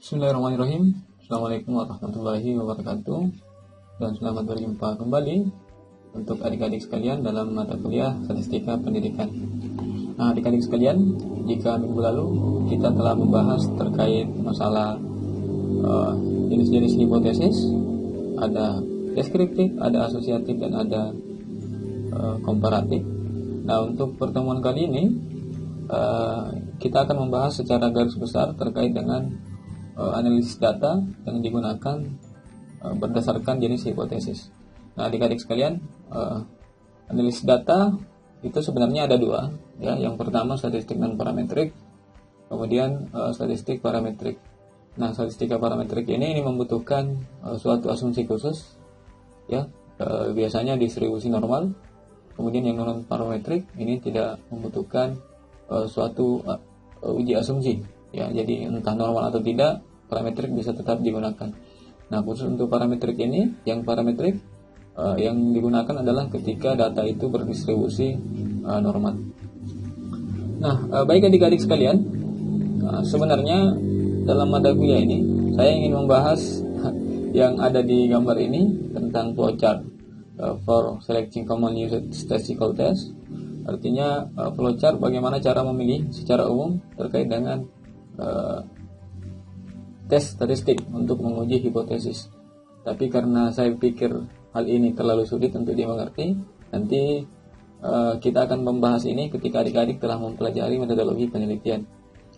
Bismillahirrahmanirrahim. Assalamualaikum warahmatullahi wabarakatuh. Dan selamat berjumpa kembali untuk adik-adik sekalian dalam mata kuliah Statistika Pendidikan. Nah, adik-adik sekalian, jika minggu lalu kita telah membahas terkait masalah jenis-jenis hipotesis, ada deskriptif, ada asosiatif, dan ada komparatif. Nah, untuk pertemuan kali ini kita akan membahas secara garis besar terkait dengan analisis data yang digunakan berdasarkan jenis hipotesis. Nah, adik-adik sekalian, analisis data itu sebenarnya ada dua, ya. Yang pertama statistik non parametrik, kemudian statistik parametrik. Nah, statistika parametrik ini membutuhkan suatu asumsi khusus, ya, biasanya distribusi normal. Kemudian yang non parametrik ini tidak membutuhkan suatu uji asumsi, ya. Jadi entah normal atau tidak, parametrik bisa tetap digunakan. Nah, khusus untuk parametrik ini, yang parametrik yang digunakan adalah ketika data itu berdistribusi normal. Nah, baik adik-adik sekalian, sebenarnya dalam mata kuliah ini saya ingin membahas yang ada di gambar ini tentang flowchart for selecting common used statistical test. Artinya flowchart bagaimana cara memilih secara umum terkait dengan tes statistik untuk menguji hipotesis. Tapi karena saya pikir hal ini terlalu sulit untuk dimengerti, nanti kita akan membahas ini ketika adik-adik telah mempelajari metodologi penelitian.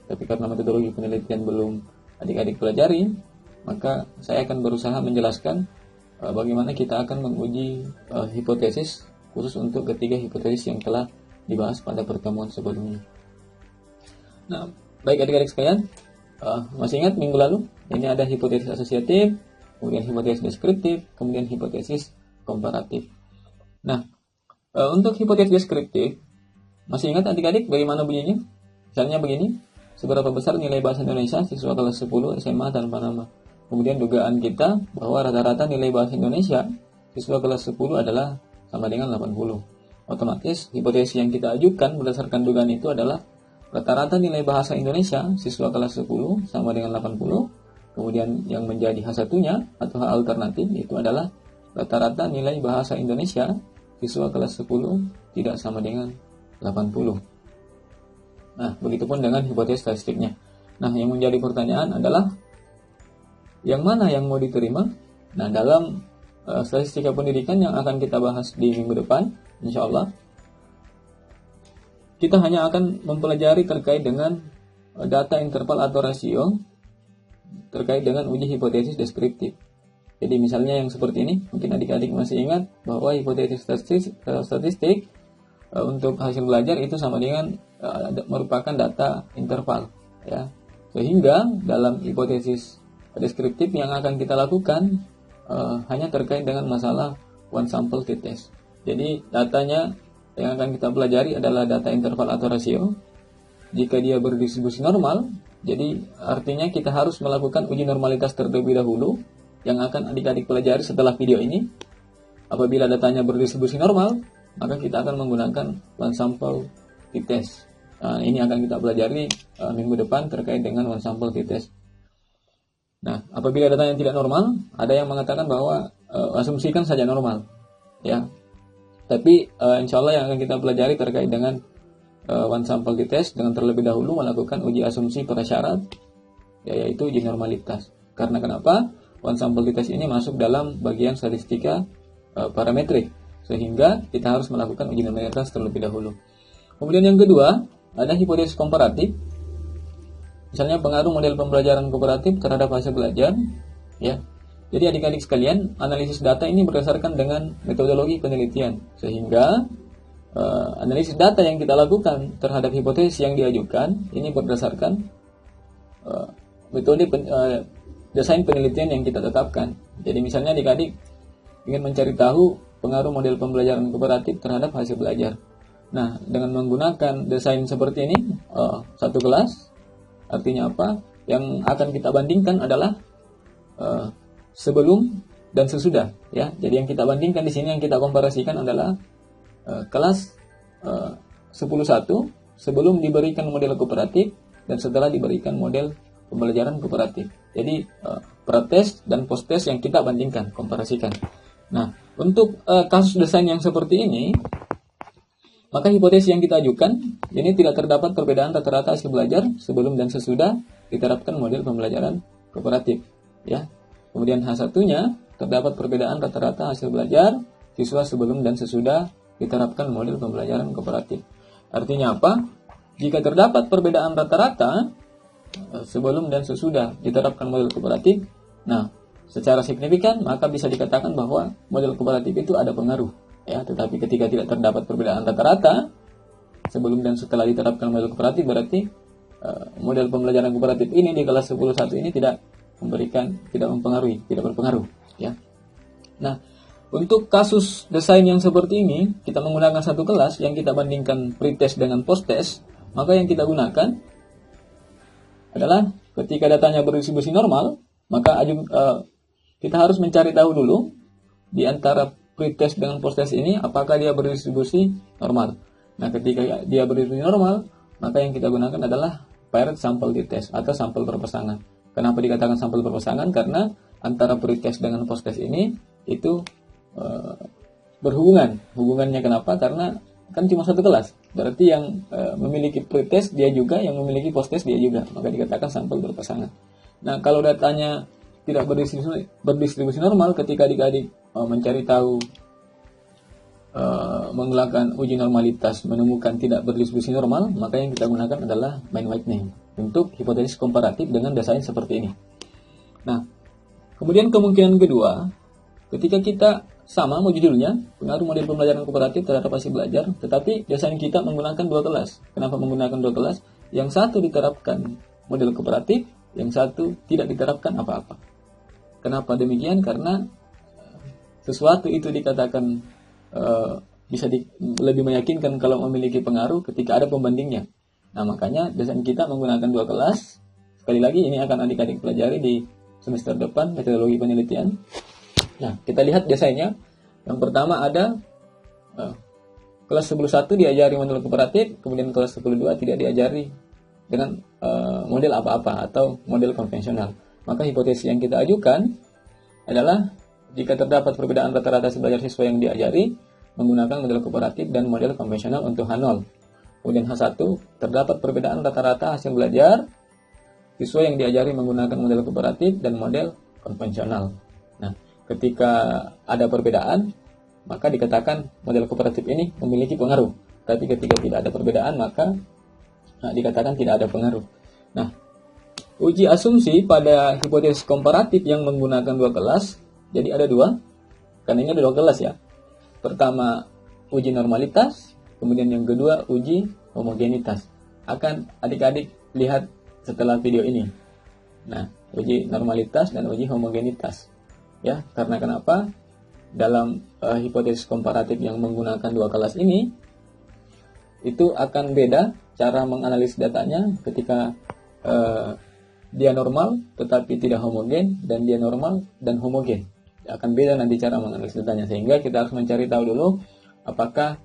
Tapi karena metodologi penelitian belum adik-adik pelajari, maka saya akan berusaha menjelaskan bagaimana kita akan menguji hipotesis khusus untuk ketiga hipotesis yang telah dibahas pada pertemuan sebelumnya. Nah, baik adik-adik sekalian, masih ingat minggu lalu ini ada hipotesis asosiatif, kemudian hipotesis deskriptif, kemudian hipotesis komparatif. Nah, untuk hipotesis deskriptif, masih ingat adik-adik bagaimana bunyinya? Misalnya begini, seberapa besar nilai bahasa Indonesia siswa kelas 10 SMA tanpa nama? Kemudian dugaan kita bahwa rata-rata nilai bahasa Indonesia siswa kelas 10 adalah sama dengan 80. Otomatis hipotesis yang kita ajukan berdasarkan dugaan itu adalah rata-rata nilai bahasa Indonesia siswa kelas 10 sama dengan 80. Kemudian yang menjadi H1-nya atau H alternatif itu adalah rata-rata nilai bahasa Indonesia siswa kelas 10 tidak sama dengan 80. Nah, begitupun dengan hipotesis statistiknya. Nah, yang menjadi pertanyaan adalah yang mana yang mau diterima? Nah, dalam statistika pendidikan yang akan kita bahas di minggu depan, insya Allah, kita hanya akan mempelajari terkait dengan data interval atau rasio terkait dengan uji hipotesis deskriptif. Jadi misalnya yang seperti ini, mungkin adik-adik masih ingat bahwa hipotesis statistik untuk hasil belajar itu sama dengan merupakan data interval, ya. Sehingga dalam hipotesis deskriptif yang akan kita lakukan hanya terkait dengan masalah one sample t-test. Jadi datanya yang akan kita pelajari adalah data interval atau rasio. Jika dia berdistribusi normal, jadi artinya kita harus melakukan uji normalitas terlebih dahulu yang akan adik-adik pelajari setelah video ini. Apabila datanya berdistribusi normal, maka kita akan menggunakan one sample t-test. Nah, ini akan kita pelajari minggu depan terkait dengan one sample t-test. Nah, apabila datanya tidak normal, ada yang mengatakan bahwa asumsikan saja normal, ya. Tapi insya Allah yang akan kita pelajari terkait dengan one sample t-test dengan terlebih dahulu melakukan uji asumsi prasyarat, yaitu uji normalitas. Karena kenapa? One sample t-test ini masuk dalam bagian statistika parametrik, sehingga kita harus melakukan uji normalitas terlebih dahulu. Kemudian yang kedua, ada hipotesis komparatif. Misalnya pengaruh model pembelajaran kooperatif terhadap hasil belajar, ya. Jadi adik-adik sekalian, analisis data ini berdasarkan dengan metodologi penelitian, sehingga analisis data yang kita lakukan terhadap hipotesis yang diajukan ini berdasarkan metode desain penelitian yang kita tetapkan. Jadi misalnya adik-adik ingin mencari tahu pengaruh model pembelajaran kooperatif terhadap hasil belajar. Nah, dengan menggunakan desain seperti ini, satu kelas, artinya apa? Yang akan kita bandingkan adalah sebelum dan sesudah, ya. Jadi yang kita bandingkan di sini, yang kita komparasikan adalah kelas 10.1 sebelum diberikan model kooperatif dan setelah diberikan model pembelajaran kooperatif. Jadi pretest dan post-test yang kita bandingkan, komparasikan. Nah, untuk kasus desain yang seperti ini, maka hipotesis yang kita ajukan ini tidak terdapat perbedaan rata-rata hasil belajar sebelum dan sesudah diterapkan model pembelajaran kooperatif. Ya. Kemudian H1-nya terdapat perbedaan rata-rata hasil belajar siswa sebelum dan sesudah diterapkan model pembelajaran kooperatif. Artinya apa? Jika terdapat perbedaan rata-rata sebelum dan sesudah diterapkan model kooperatif, nah, secara signifikan maka bisa dikatakan bahwa model kooperatif itu ada pengaruh. Ya, tetapi ketika tidak terdapat perbedaan rata-rata sebelum dan setelah diterapkan model kooperatif, berarti model pembelajaran kooperatif ini di kelas 10.1 ini tidak berpengaruh. Ya. Nah, untuk kasus desain yang seperti ini, kita menggunakan satu kelas yang kita bandingkan pretest dengan posttest, maka yang kita gunakan adalah ketika datanya berdistribusi normal, maka kita harus mencari tahu dulu di antara pretest dengan posttest ini apakah dia berdistribusi normal. Nah, ketika dia berdistribusi normal, maka yang kita gunakan adalah paired sample t-test atau sampel berpasangan. Kenapa dikatakan sampel berpasangan? Karena antara pretest dengan posttest ini itu berhubungan. Hubungannya kenapa? Karena kan cuma satu kelas. Berarti yang memiliki pretest dia juga, yang memiliki posttest dia juga. Maka dikatakan sampel berpasangan. Nah, kalau datanya tidak berdistribusi normal, ketika adik-adik mencari tahu, menggunakan uji normalitas, menemukan tidak berdistribusi normal, maka yang kita gunakan adalah mean whitening untuk hipotesis komparatif dengan desain seperti ini. Nah, kemudian kemungkinan kedua, ketika kita sama mau judulnya, pengaruh model pembelajaran kooperatif terhadap hasil belajar, tetapi desain kita menggunakan dua kelas. Kenapa menggunakan dua kelas? Yang satu diterapkan model kooperatif, yang satu tidak diterapkan apa-apa. Kenapa demikian? Karena sesuatu itu dikatakan bisa lebih meyakinkan kalau memiliki pengaruh ketika ada pembandingnya. Nah, makanya desain kita menggunakan dua kelas. Sekali lagi, ini akan adik-adik pelajari di semester depan, metodologi penelitian. Nah, kita lihat desainnya. Yang pertama ada kelas 11.1 diajari model kooperatif, kemudian kelas 10.2 tidak diajari dengan model apa-apa atau model konvensional. Maka hipotesis yang kita ajukan adalah jika terdapat perbedaan rata-rata hasil belajar siswa yang diajari menggunakan model kooperatif dan model konvensional untuk H0. Kemudian H1, terdapat perbedaan rata-rata hasil belajar siswa yang diajari menggunakan model kooperatif dan model konvensional. Nah, ketika ada perbedaan, maka dikatakan model kooperatif ini memiliki pengaruh. Tapi ketika tidak ada perbedaan, maka dikatakan tidak ada pengaruh. Nah, uji asumsi pada hipotesis komparatif yang menggunakan dua kelas, jadi ada dua, karena ini ada dua kelas ya. Pertama, uji normalitas, kemudian yang kedua, uji homogenitas. Akan adik-adik lihat setelah video ini. Nah, uji normalitas dan uji homogenitas. Ya, karena kenapa? Dalam hipotesis komparatif yang menggunakan dua kelas ini, itu akan beda cara menganalisis datanya ketika dia normal tetapi tidak homogen, dan dia normal dan homogen. Akan beda nanti cara menganalisis datanya, sehingga kita harus mencari tahu dulu apakah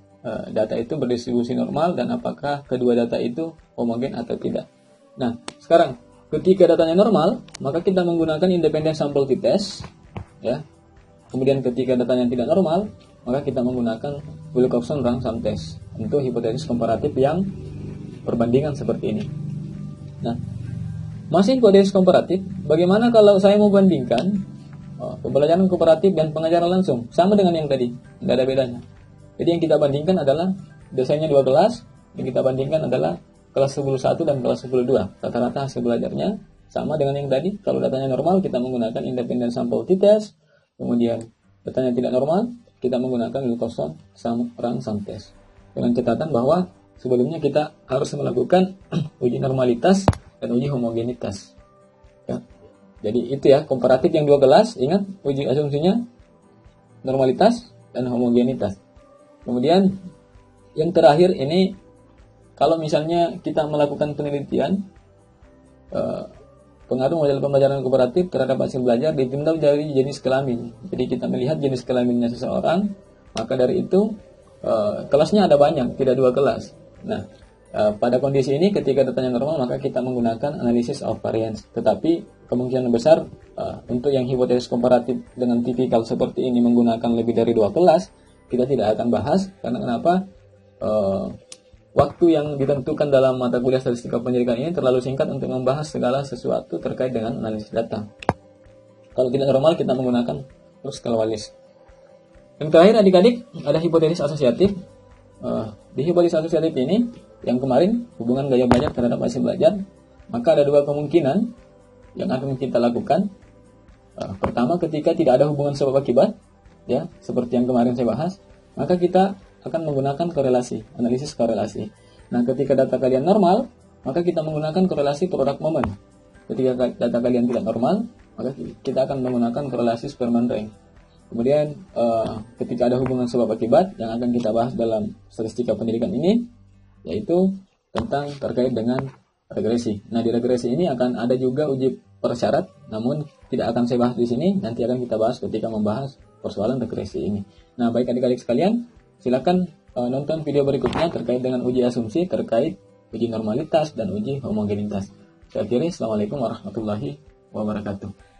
data itu berdistribusi normal dan apakah kedua data itu homogen atau tidak. Nah, sekarang ketika datanya normal, maka kita menggunakan independent sample t-test, ya. Kemudian ketika datanya tidak normal, maka kita menggunakan Wilcoxon rank sum test untuk hipotesis komparatif yang perbandingan seperti ini. Nah, masih hipotesis komparatif, bagaimana kalau saya mau bandingkan pembelajaran kooperatif dan pengajaran langsung? Sama dengan yang tadi, tidak ada bedanya. Jadi yang kita bandingkan adalah desainnya dua kelas, yang kita bandingkan adalah kelas 11.1 dan kelas 10.2. Rata-rata hasil belajarnya sama dengan yang tadi. Kalau datanya normal, kita menggunakan independent sample t-test. Kemudian datanya tidak normal, kita menggunakan Wilcoxon rank sum test. Dengan catatan bahwa sebelumnya kita harus melakukan uji normalitas dan uji homogenitas. Ya. Jadi itu ya, komparatif yang dua kelas. Ingat, uji asumsinya normalitas dan homogenitas. Kemudian yang terakhir ini, kalau misalnya kita melakukan penelitian pengaruh model pembelajaran kooperatif terhadap hasil belajar ditinjau dari jenis kelamin. Jadi kita melihat jenis kelaminnya seseorang, maka dari itu kelasnya ada banyak, tidak dua kelas. Nah, pada kondisi ini ketika datanya normal, maka kita menggunakan analysis of variance. Tetapi kemungkinan besar untuk yang hipotesis komparatif dengan tipikal seperti ini menggunakan lebih dari 2 kelas, kita tidak akan bahas. Karena kenapa? Waktu yang ditentukan dalam mata kuliah statistika pendidikan ini terlalu singkat untuk membahas segala sesuatu terkait dengan analisis data. Kalau tidak normal, kita menggunakan terus skala Wallis. Yang terakhir adik-adik, ada hipotesis asosiatif. Di hipotesis asosiatif ini, yang kemarin hubungan gaya belajar terhadap hasil belajar, maka ada 2 kemungkinan yang akan kita lakukan. Pertama, ketika tidak ada hubungan sebab akibat, ya, seperti yang kemarin saya bahas, maka kita akan menggunakan korelasi, analisis korelasi. Nah, ketika data kalian normal, maka kita menggunakan korelasi produk momen. Ketika data kalian tidak normal, maka kita akan menggunakan korelasi Spearman rank. Kemudian ketika ada hubungan sebab akibat yang akan kita bahas dalam statistika pendidikan ini, yaitu tentang terkait dengan regresi. Nah, di regresi ini akan ada juga uji persyarat, namun tidak akan saya bahas di sini, nanti akan kita bahas ketika membahas persoalan regresi ini. Nah, baik adik-adik sekalian, silakan nonton video berikutnya terkait dengan uji asumsi, terkait uji normalitas dan uji homogenitas. Saya akhiri, Assalamualaikum warahmatullahi wabarakatuh.